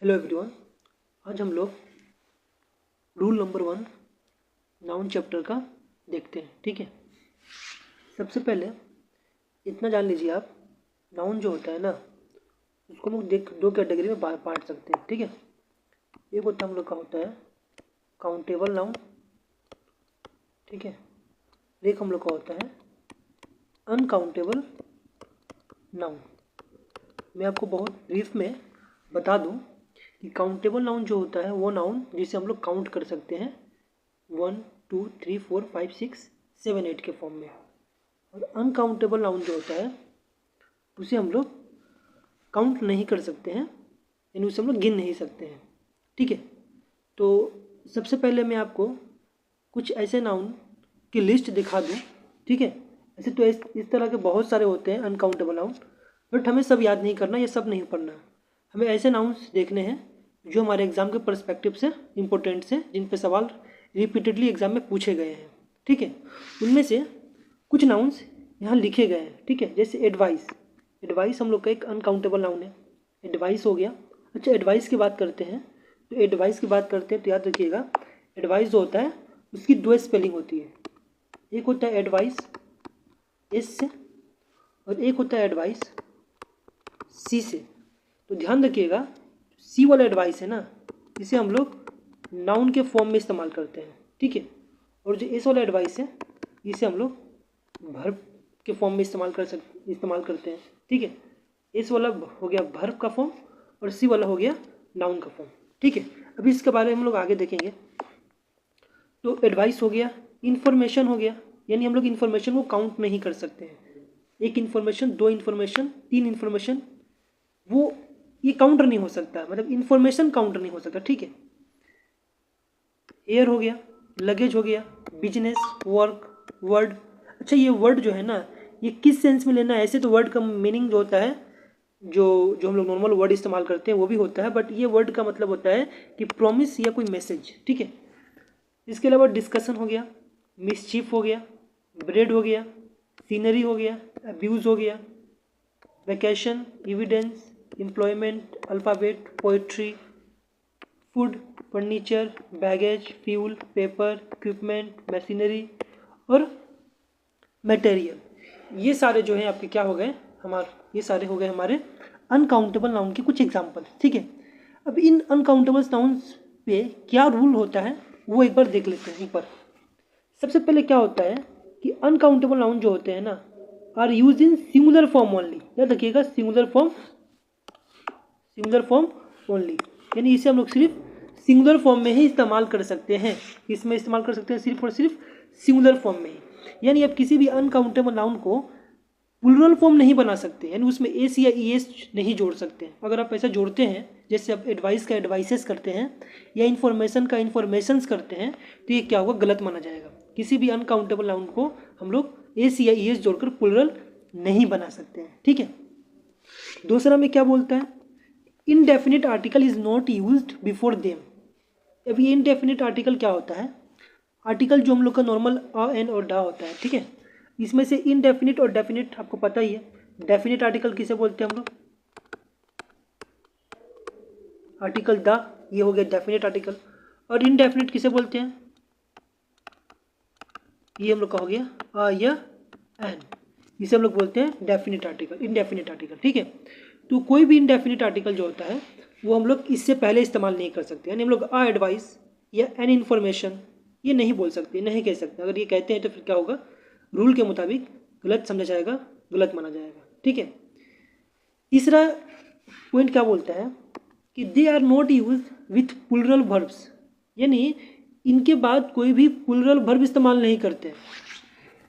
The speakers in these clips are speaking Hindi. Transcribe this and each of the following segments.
Hello everyone. आज हम लोग रूल नंबर 1 नाउन चैप्टर का देखते हैं। ठीक है, सबसे पहले इतना जान लीजिए आप, नाउन जो होता है ना उसको हम लोग दो कैटेगरी में बांट सकते हैं। ठीक है, एक होता है हम लोग का होता है काउंटेबल नाउन, ठीक है, एक हम लोग का होता है अनकाउंटेबल नाउन। मैं आपको बहुत ब्रीफ में बता दूं कि काउंटेबल नाउन जो होता है वो नाउन जिसे हम लोग काउंट कर सकते हैं 1 2 3 4 5 6 7 8 के फॉर्म में, और अनकाउंटेबल नाउन जो होता है उसे हम लोग काउंट नहीं कर सकते हैं, यानी उसे हम लोग गिन नहीं सकते हैं। ठीक है, तो सबसे पहले मैं आपको कुछ ऐसे नाउन की लिस्ट दिखा दूं। ठीक है, ऐसे तो इस तरह के बहुत सारे होते हैं अनकाउंटेबल नाउन, बट हमें सब याद नहीं करना, ये सब नहीं पढ़ना। हमें ऐसे नाउन्स देखने हैं जो हमारे एग्जाम के पर्सपेक्टिव से इम्पोर्टेंट हैं, जिन पे सवाल रिपीटेडली एग्जाम में पूछे गए हैं। ठीक है, उनमें से कुछ नाउन्स यहाँ लिखे गए हैं। ठीक है, जैसे एडवाइस। एडवाइस हम लोग का एक अनकाउंटेबल नाउन है, एडवाइस हो गया। अच्छा, एडवाइस की बात करते हैं तो एडवाइस की बात करते हैं तो याद रखिएगा, एडवाइस जो होता है उसकी दो स्पेलिंग होती है। एक होता है एडवाइस एस से और एक होता है एडवाइस सी से। तो ध्यान रखिएगा, सी वाला एडवाइस है ना, इसे हम लोग नाउन के फॉर्म में इस्तेमाल करते हैं। ठीक है, और जो एस वाला एडवाइस है इसे हम लोग वर्ब के फॉर्म में इस्तेमाल करते हैं। ठीक है, एस वाला हो गया वर्ब का फॉर्म और सी वाला हो गया नाउन का फॉर्म। ठीक है, अभी इसके बारे में हम लोग आगे देखेंगे। तो एडवाइस हो गया, इन्फॉर्मेशन हो गया, यानी हम लोग इन्फॉर्मेशन को काउंट नहीं कर सकते हैं। एक इन्फॉर्मेशन, दो इन्फॉर्मेशन, तीन इन्फॉर्मेशन, वो ये काउंटर नहीं हो सकता, मतलब इन्फॉर्मेशन काउंटर नहीं हो सकता। ठीक है, एयर हो गया, लगेज हो गया, बिजनेस, वर्क, वर्ड। अच्छा, ये वर्ड जो है ना ये किस सेंस में लेना है? ऐसे तो वर्ड का मीनिंग जो होता है, जो हम लोग नॉर्मल वर्ड इस्तेमाल करते हैं वो भी होता है, बट ये वर्ड का मतलब होता है कि प्रॉमिस या कोई मैसेज। ठीक है, इसके अलावा डिस्कशन हो गया, मिसचीफ हो गया, ब्रेड हो गया, सीनरी हो गया, अब्यूज़ हो गया, vacation, evidence, employment, alphabet, poetry, food, furniture, baggage, fuel, paper, equipment, machinery और मटेरियल। ये सारे जो हैं आपके क्या हो गए ये सारे हो गए हमारे अनकाउंटेबल नाउन के कुछ एग्जाम्पल। ठीक है, अब इन अनकाउंटेबल नाउन्स पे क्या रूल होता है वो एक बार देख लेते हैं। ऊपर सबसे पहले क्या होता है कि अनकाउंटेबल नाउन जो होते हैं ना are use in singular form only. याद रखिएगा, सिंगुलर फॉर्म ओनली, यानी इसे हम लोग सिर्फ सिंगुलर फॉर्म में ही इस्तेमाल कर सकते हैं। इसमें इस्तेमाल कर सकते हैं सिर्फ और सिर्फ सिंगुलर फॉर्म में ही, यानी आप किसी भी अनकाउंटेबल नाउन को प्लूरल फॉर्म नहीं बना सकते, यानी उसमें एस या ई एस नहीं जोड़ सकते। अगर आप ऐसा जोड़ते हैं, जैसे आप एडवाइस का एडवाइसेस करते हैं या इन्फॉर्मेशन का इन्फॉर्मेशंस करते हैं, तो ये क्या होगा, गलत माना जाएगा। किसी भी अनकाउंटेबल नाउन को हम लोग एस या ई एस जोड़कर प्लूरल नहीं बना सकते हैं। ठीक है, दूसरा में क्या बोलता है, indefinite article is not used before them. अब ये इनडेफिनिट आर्टिकल क्या होता है? आर्टिकल जो हम लोग का नॉर्मल अ एन और डा होता है। ठीक है, इसमें से इनडेफिनिट और डेफिनिट आपको पता ही है। डेफिनिट आर्टिकल किसे बोलते हैं हम लोग? आर्टिकल द, ये हो गया डेफिनिट आर्टिकल। और इनडेफिनिट किसे बोलते हैं? ये हम लोग का हो गया अ या एन, इसे हम लोग बोलते हैं डेफिनिट आर्टिकल, इनडेफिनिट आर्टिकल। ठीक है, तो कोई भी इनडेफिनिट आर्टिकल जो होता है वो हम लोग इससे पहले इस्तेमाल नहीं कर सकते, यानी हम लोग अ एडवाइस या एन इन्फॉर्मेशन ये नहीं बोल सकते, नहीं कह सकते। अगर ये कहते हैं तो फिर क्या होगा, रूल के मुताबिक गलत समझा जाएगा, गलत माना जाएगा। ठीक है, तीसरा पॉइंट क्या बोलता है कि they are not use with plural verbs, यानी इनके बाद कोई भी प्लूरल वर्ब इस्तेमाल नहीं करते।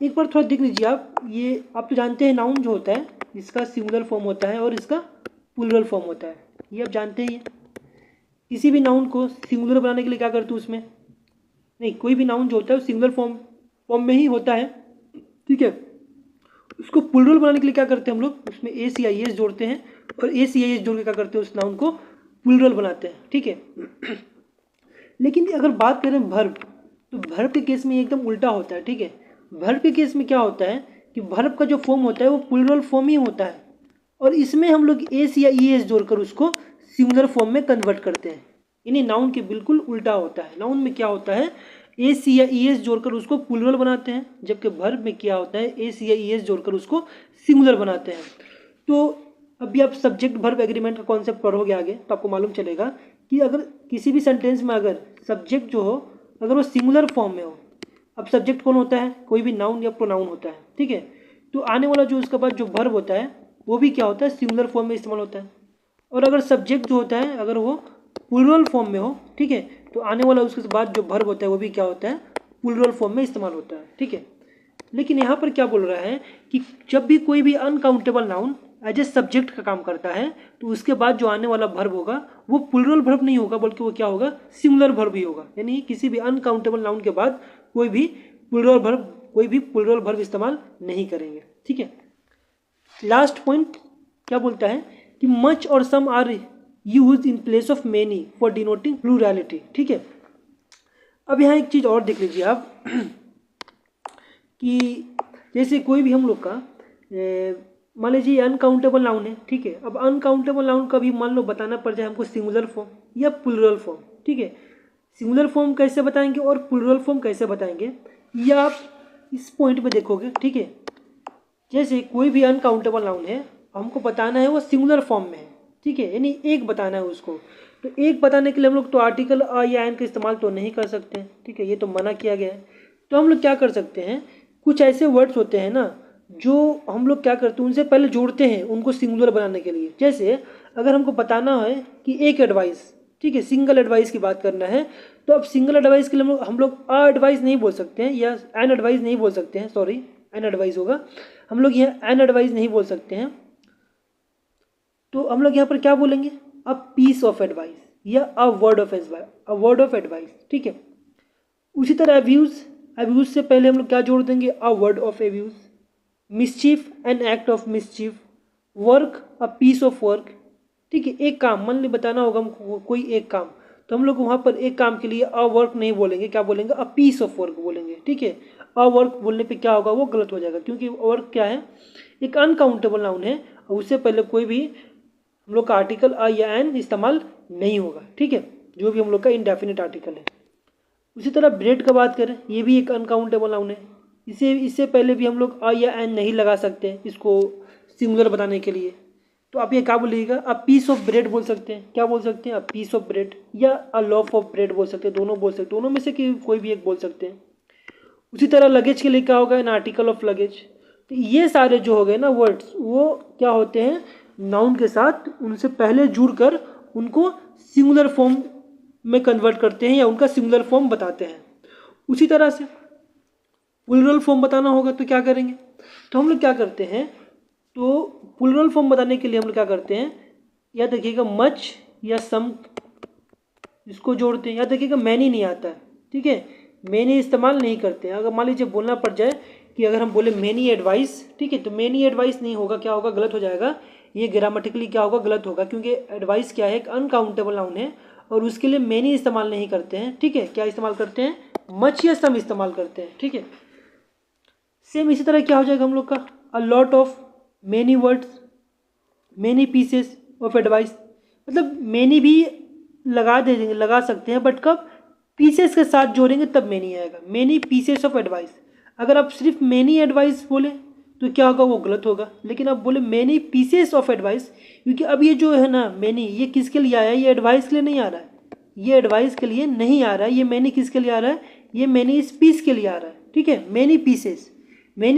एक बार थोड़ा देख लीजिए आप, ये आप तो जानते हैं नाउन जो होता है इसका सिंगुलर फॉर्म होता है और इसका प्लूरल फॉर्म होता है, ये आप जानते हैं। किसी भी नाउन को सिंगुलर बनाने के लिए क्या करते हैं उसमें, नहीं, कोई भी नाउन जो होता है वो सिंगुलर फॉर्म में ही होता है। ठीक है, उसको प्लूरल बनाने के लिए क्या करते हैं हम लोग, उसमें ए सी आई एस जोड़ते हैं और ए सी आई एस जोड़ के क्या करते हैं उस नाउन को प्लूरल बनाते हैं। ठीक है, लेकिन अगर बात करें वर्ब, तो वर्ब के केस में एकदम उल्टा होता है। ठीक है, वर्ब के केस में क्या होता है कि वर्ब का जो फॉर्म होता है वो प्लूरल फॉर्म ही होता है, और इसमें हम लोग एस या ई एस जोड़कर उसको सिंगुलर फॉर्म में कन्वर्ट करते हैं। यानी नाउन के बिल्कुल उल्टा होता है। नाउन में क्या होता है, ए सी या ई एस जोड़कर उसको प्लूरल बनाते हैं, जबकि वर्ब में क्या होता है, ए सी या ई एस जोड़कर उसको सिंगुलर बनाते हैं। तो अभी आप सब्जेक्ट वर्ब एग्रीमेंट का कॉन्सेप्ट पढ़ोगे आगे तो आपको मालूम चलेगा कि अगर किसी भी सेंटेंस में अगर सब्जेक्ट जो हो अगर वो सिंगुलर फॉर्म में हो, अब सब्जेक्ट कौन होता है, कोई भी नाउन या प्रोनाउन होता है, ठीक है, तो आने वाला जो उसके बाद जो वर्ब होता है वो भी क्या होता है, सिंगुलर फॉर्म में इस्तेमाल होता है। और अगर सब्जेक्ट जो होता है अगर वो प्लूरल फॉर्म में हो, ठीक है, तो आने वाला उसके बाद जो वर्ब होता है वो भी क्या होता है, प्लूरल फॉर्म में इस्तेमाल होता है, ठीक है। लेकिन यहाँ पर क्या बोल रहा है कि जब भी कोई भी uncountable noun as a subject का काम करता है तो उसके बाद जो आने वाला वर्ब होगा वो प्लूरल वर्ब नहीं होगा, बल्कि वो क्या होगा, सिंगुलर वर्ब ही होगा। यानी किसी भी अनकाउंटेबल नाउन के बाद कोई भी प्लूरल वर्ब इस्तेमाल नहीं करेंगे, ठीक है। लास्ट पॉइंट क्या बोलता है कि मच और some are use in place of many for denoting plurality, ठीक है। अब यहाँ एक चीज़ और देख लीजिए आप कि जैसे कोई भी हम लोग का मान लीजिए अनकाउंटेबल नाउन है, ठीक है। अब अनकाउंटेबल नाउन का भी मान लो बताना पड़ जाए हमको सिंगुलर फॉर्म या प्लूरल फॉर्म, ठीक है। सिंगुलर फॉर्म कैसे बताएंगे और प्लूरल फॉर्म कैसे बताएंगे, या आप इस पॉइंट पे देखोगे, ठीक है। जैसे कोई भी अनकाउंटेबल नाउन है, हमको बताना है वो सिंगुलर फॉर्म में है, ठीक है, यानी एक बताना है उसको। तो एक बताने के लिए हम लोग तो आर्टिकल आ या एन का इस्तेमाल तो नहीं कर सकते, ठीक है, ये तो मना किया गया है। तो हम लोग क्या कर सकते हैं, कुछ ऐसे वर्ड्स होते हैं ना जो हम लोग क्या करते हैं, उनसे पहले जोड़ते हैं उनको सिंगुलर बनाने के लिए। जैसे अगर हमको बताना है कि एक एडवाइस, ठीक है, सिंगल एडवाइस की बात करना है, तो अब सिंगल एडवाइस के लिए हम लोग आ एडवाइस नहीं बोल सकते हैं या एन एडवाइस नहीं बोल सकते हैं, सॉरी एन एडवाइस होगा, हम लोग यहाँ एन एडवाइस नहीं बोल सकते हैं। तो हम लोग यहाँ पर क्या बोलेंगे, अ पीस ऑफ एडवाइस या अ वर्ड ऑफ एडवाइस, ठीक है। उसी तरह अब्यूज से पहले हम लोग क्या जोड़ देंगे, a word of abuse. Mischief an act of mischief. Work a piece of work, ठीक है, एक काम मान ली बताना होगा हमको कोई एक काम, तो हम लोग वहाँ पर एक काम के लिए अ वर्क नहीं बोलेंगे, क्या बोलेंगे, अ पीस ऑफ वर्क बोलेंगे, ठीक है। अ वर्क बोलने पे क्या होगा, वो गलत हो जाएगा, क्योंकि वर्क क्या है, एक अनकाउंटेबल नाउन है और उससे पहले कोई भी हम लोग का आर्टिकल अ या एन इस्तेमाल नहीं होगा, ठीक है, जो भी हम लोग का इनडेफिनिट आर्टिकल है। उसी तरह ब्रेड का बात करें, ये भी एक अनकाउंटेबल नाउन है, इससे पहले भी हम लोग अ या एन नहीं लगा सकते इसको सिंगुलर बताने के लिए। तो आप ये क्या बोलिएगा, अ पीस ऑफ ब्रेड बोल सकते हैं, क्या बोल सकते हैं, अ पीस ऑफ ब्रेड, या अ लॉफ ऑफ ब्रेड बोल सकते हैं, दोनों बोल सकते हैं, दोनों में से कोई भी एक बोल सकते हैं। उसी तरह लगेज के लिए क्या होगा, एन आर्टिकल ऑफ लगेज। तो ये सारे जो हो गए ना वर्ड्स, वो क्या होते हैं, नाउन के साथ उनसे पहले जुड़कर उनको सिंगुलर फॉर्म में कन्वर्ट करते हैं या उनका सिंगुलर फॉर्म बताते हैं। उसी तरह से प्लूरल फॉर्म बताना होगा तो क्या करेंगे, तो हम लोग क्या करते हैं, तो प्लूरल फॉर्म बताने के लिए हम लोग क्या करते हैं, या देखिएगा मच या सम इसको जोड़ते हैं, या देखिएगा मैनी नहीं आता है, ठीक है, मैनी इस्तेमाल नहीं करते हैं। अगर मान लीजिए बोलना पड़ जाए कि अगर हम बोले मैनी एडवाइस, ठीक है, तो मैनी एडवाइस नहीं होगा, क्या होगा, गलत हो जाएगा, ये ग्रामेटिकली क्या होगा, गलत होगा, क्योंकि एडवाइस क्या है, एक अनकाउंटेबल नाउन है और उसके लिए मैनी इस्तेमाल नहीं करते हैं, ठीक है, क्या इस्तेमाल करते हैं, मच या सम इस्तेमाल करते हैं, ठीक है। सेम इसी तरह क्या हो जाएगा हम लोग का, a lot of many words, many pieces of advice, मतलब मैनी भी लगा सकते हैं, बट कब, पीसेस के साथ जोड़ेंगे तब मैनी आएगा, मैनी पीसेस ऑफ एडवाइस। अगर आप सिर्फ मैनी एडवाइस बोले तो क्या होगा, वो गलत होगा, लेकिन आप बोले मैनी पीसेस ऑफ एडवाइस, क्योंकि अब ये जो है ना मैनी, ये किसके लिए आया है, ये एडवाइस के लिए नहीं आ रहा है, ये एडवाइस के लिए नहीं आ रहा है, ये मैनी किसके लिए आ रहा है, ये मैनी इस पीस के लिए आ रहा है, ठीक है, मैनी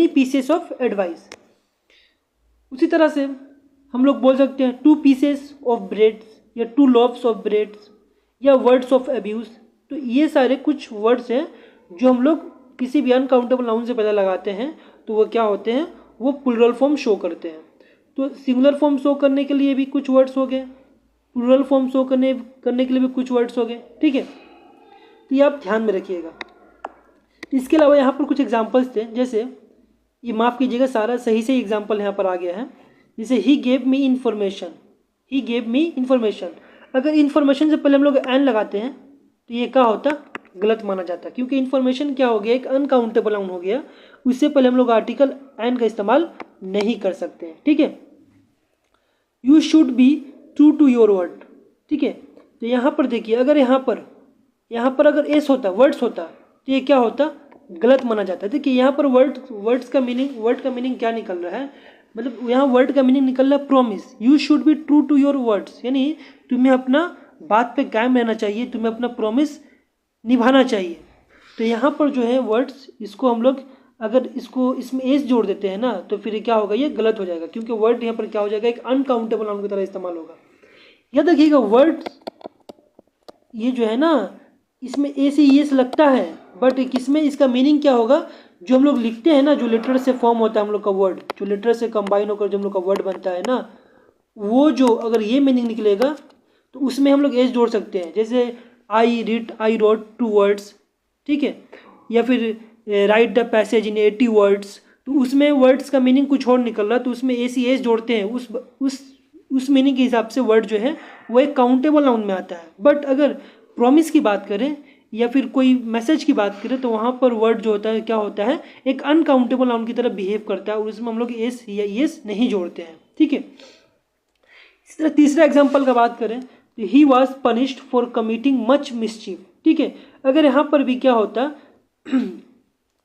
पीसेस ऑफ एडवाइस। उसी तरह से हम लोग बोल सकते हैं टू पीसेस ऑफ ब्रेड्स या टू लॉफ्स ऑफ ब्रेड्स या वर्ड्स ऑफ अब्यूज। तो ये सारे कुछ वर्ड्स हैं जो हम लोग किसी भी अनकाउंटेबल नाउन से पहले लगाते हैं, तो वो क्या होते हैं, वो प्लूरल फॉर्म शो करते हैं। तो सिंगुलर फॉर्म शो करने के लिए भी कुछ वर्ड्स हो गए, प्लूरल फॉर्म शो करने के लिए भी कुछ वर्ड्स हो गए, ठीक है, तो ये आप ध्यान में रखिएगा। इसके अलावा यहाँ पर कुछ एग्जाम्पल्स थे, जैसे ये माफ़ कीजिएगा सारा सही से एग्जाम्पल यहाँ पर आ गया है, जैसे ही गेव मी इन्फॉर्मेशन, अगर इन्फॉर्मेशन से पहले हम लोग एन लगाते हैं तो ये क्या होता, गलत माना जाता, क्योंकि इन्फॉर्मेशन क्या हो गया, एक अनकाउंटेबल नाउन हो गया, उससे पहले हम लोग आर्टिकल एन का इस्तेमाल नहीं कर सकते हैं, ठीक है। You should be true to your word, ठीक है। तो यहाँ पर देखिए, अगर यहाँ पर अगर एस होता, वर्ड्स होता, तो ये क्या होता, गलत माना जाता है। देखिए यहाँ पर वर्ड का मीनिंग क्या निकल रहा है, मतलब यहाँ वर्ड का मीनिंग निकल रहा है promise, you should be true to your words, यानी तुम्हें अपना बात पे कायम रहना चाहिए, तुम्हें अपना प्रॉमिस निभाना चाहिए। तो यहाँ पर जो है वर्ड्स, इसको हम लोग अगर इसमें एस जोड़ देते हैं ना, तो फिर क्या होगा, ये गलत हो जाएगा, क्योंकि वर्ड यहाँ पर क्या हो जाएगा, एक अनकाउंटेबल नाउन की तरह इस्तेमाल होगा। याद रखिएगा, वर्ड ये जो है ना, इसमें ए से एस लगता है, बट किसमें इसका मीनिंग क्या होगा, जो हम लोग लिखते हैं ना, जो लेटर से फॉर्म होता है हम लोग का वर्ड, जो लेटर से कंबाइन होकर जो हम लोग का वर्ड बनता है ना, वो जो अगर ये मीनिंग निकलेगा तो उसमें हम लोग एस जोड़ सकते हैं। जैसे आई रोट 2 वर्ड्स, ठीक है, या फिर right the passage in 80 words, तो उसमें वर्ड्स का मीनिंग कुछ और निकल रहा है, तो उसमें एस जोड़ते हैं, उस मीनिंग के हिसाब से वर्ड जो है वो एक काउंटेबल नाउन में आता है। बट अगर प्रॉमिस की बात करें या फिर कोई मैसेज की बात करें, तो वहाँ पर वर्ड जो होता है क्या होता है, एक अनकाउंटेबल नाउन की तरह बिहेव करता है, और उसमें हम लोग एस या एस नहीं जोड़ते हैं, ठीक है। इसी तरह तीसरा एग्जाम्पल का बात करें, तो ही was punished for committing much mischief, ठीक है। अगर यहाँ पर भी क्या होता,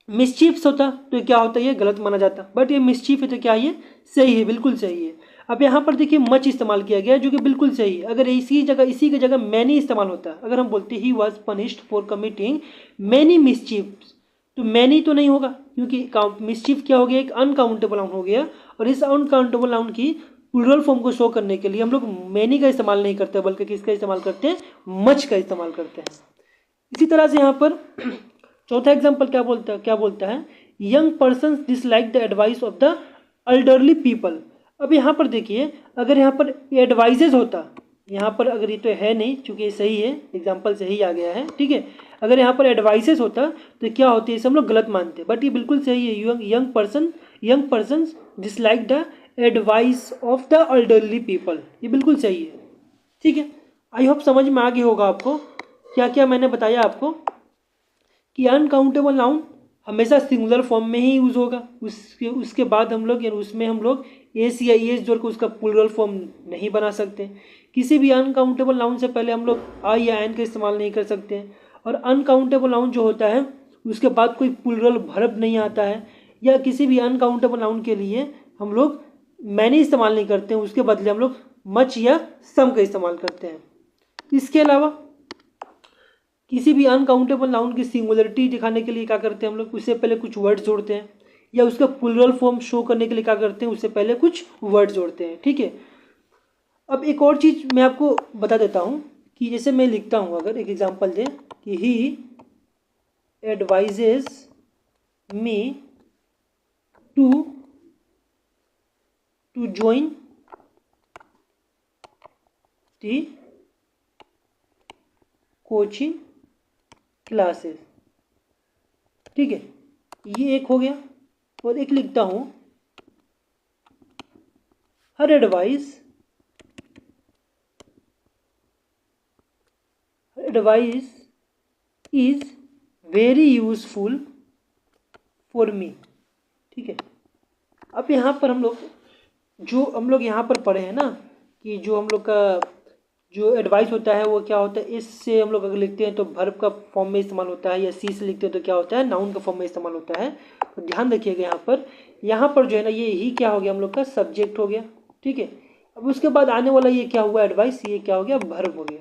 मिसचीफ्स होता, तो क्या होता, ये गलत माना जाता, बट ये मिसचीफ है तो क्या ये सही है, बिल्कुल सही है। अब यहाँ पर देखिए मच इस्तेमाल किया गया जो कि बिल्कुल सही है। अगर इसी की जगह मैनी इस्तेमाल होता, अगर हम बोलते he was punished for committing many mischiefs, तो मैनी तो नहीं होगा, क्योंकि मिसचीफ क्या हो गया, एक अनकाउंटेबल नाउन हो गया, और इस अनकाउंटेबल नाउन की प्लूरल फॉर्म को शो करने के लिए हम लोग मैनी का इस्तेमाल नहीं करते, बल्कि किसका इस्तेमाल करते हैं, मच का इस्तेमाल करते हैं। इसी तरह से यहाँ पर चौथा एग्जाम्पल क्या बोलता है, young person dislike the advice of the elderly people. अब यहाँ पर देखिए, अगर यहाँ पर एडवाइजेज होता, यहाँ पर अगर ये तो है नहीं, चूंकि ये सही है, एग्जाम्पल सही आ गया है, ठीक है। अगर यहाँ पर एडवाइसेस होता तो क्या होती है, इसे हम लोग गलत मानते, बट ये बिल्कुल सही है, young person dislike the advice of the elderly people, ये बिल्कुल सही है, ठीक है। आई होप समझ में आ गया होगा आपको क्या क्या मैंने बताया आपको, कि अनकाउंटेबल नाउन हमेशा सिंगुलर फॉर्म में ही यूज़ होगा, उसके बाद हम लोग उसमें हम लोग एस या एस जोड़ कर उसका प्लूरल फॉर्म नहीं बना सकते। किसी भी अनकाउंटेबल नाउन से पहले हम लोग आई या एन का इस्तेमाल नहीं कर सकते हैं, और अनकाउंटेबल नाउन जो होता है उसके बाद कोई प्लूरल वर्ब नहीं आता है, या किसी भी अनकाउंटेबल नाउन के लिए हम लोग मैनी इस्तेमाल नहीं करते हैं, उसके बदले हम लोग मच या सम का इस्तेमाल करते हैं। इसके अलावा किसी भी अनकाउंटेबल नाउन की सिंगुलरिटी दिखाने के लिए क्या करते हैं हम लोग, उससे पहले कुछ वर्ड्स जोड़ते हैं, या उसका प्लूरल फॉर्म शो करने के लिए क्या करते हैं, उससे पहले कुछ वर्ड्स जोड़ते हैं, ठीक है। अब एक और चीज़ मैं आपको बता देता हूँ, कि जैसे मैं लिखता हूँ, अगर एक एग्जांपल दें कि he advises me to join the coaching classes, ठीक है, ये एक हो गया। और एक लिखता हूँ, हर advice is very useful for me, ठीक है। अब यहाँ पर हम लोग यहाँ पर पढ़े हैं ना, कि जो हम लोग का जो एडवाइस होता है वो क्या होता है, इससे हम लोग अगर लिखते हैं तो वर्ब का फॉर्म में इस्तेमाल होता है, या सी से लिखते हैं तो क्या होता है, नाउन का फॉर्म में इस्तेमाल होता है। तो ध्यान रखिएगा यहाँ पर जो है ना, ये ही क्या हो गया, हम लोग का सब्जेक्ट हो गया, ठीक है। अब उसके बाद आने वाला ये क्या हुआ, एडवाइस, ये क्या हो गया, वर्ब हो गया,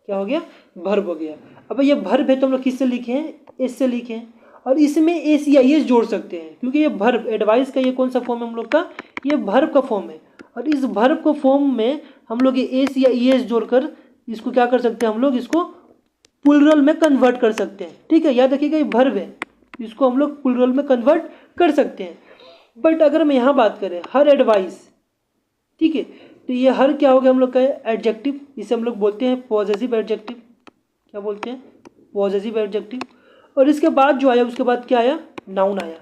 क्या हो गया, वर्ब हो गया। अब ये वर्ब है तो हम लोग किससे लिखे हैं, एस से लिखे हैं, और इसमें एस या एस जोड़ सकते हैं, क्योंकि ये वर्ब, एडवाइस का ये कौन सा फॉर्म है हम लोग का, ये वर्ब का फॉर्म है, और इस वर्ब को फॉर्म में हम लोग ये एस या एस जोड़कर इसको क्या कर सकते हैं, हम लोग इसको प्लूरल में कन्वर्ट कर सकते हैं, ठीक है। याद रखिएगा ये वर्ब है, इसको हम लोग प्लूरल में कन्वर्ट कर सकते हैं। बट अगर हम यहाँ बात करें हर एडवाइस, ठीक है, तो ये हर क्या हो गया हम लोग का एडजेक्टिव, इसे हम लोग बोलते हैं पॉजेसिव एडजेक्टिव, क्या बोलते हैं, पॉजेसिव एडजेक्टिव। और इसके बाद जो आया, उसके बाद क्या आया, नाउन आया,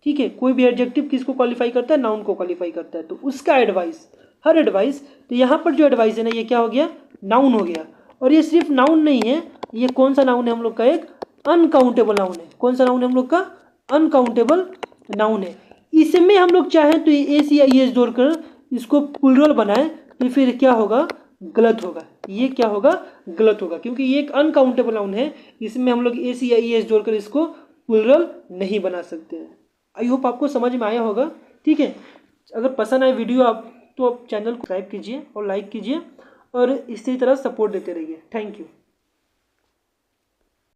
ठीक है। कोई भी एडजेक्टिव किसको क्वालिफाई करता है, नाउन को क्वालिफाई करता है, तो उसका एडवाइस, हर एडवाइस, तो यहाँ पर जो एडवाइस है ना, ये क्या हो गया, नाउन हो गया। और ये सिर्फ नाउन नहीं है, ये कौन सा नाउन है हम लोग का, एक अनकाउंटेबल नाउन है। कौन सा नाउन है हम लोग का, अनकाउंटेबल नाउन है। इसमें हम लोग चाहें तो एस या एस जोड़कर इसको प्लूरल बनाए, तो फिर क्या होगा, गलत होगा, ये क्या होगा, गलत होगा, क्योंकि ये एक अनकाउंटेबल नाउन है, इसमें हम लोग एस या ईएस जोड़कर इसको प्लूरल नहीं बना सकते हैं। आई होप आपको समझ में आया होगा। ठीक है, अगर पसंद आए वीडियो आप तो आप चैनल को सब्सक्राइब कीजिए और लाइक कीजिए और इसी तरह सपोर्ट देते रहिए। Thank you.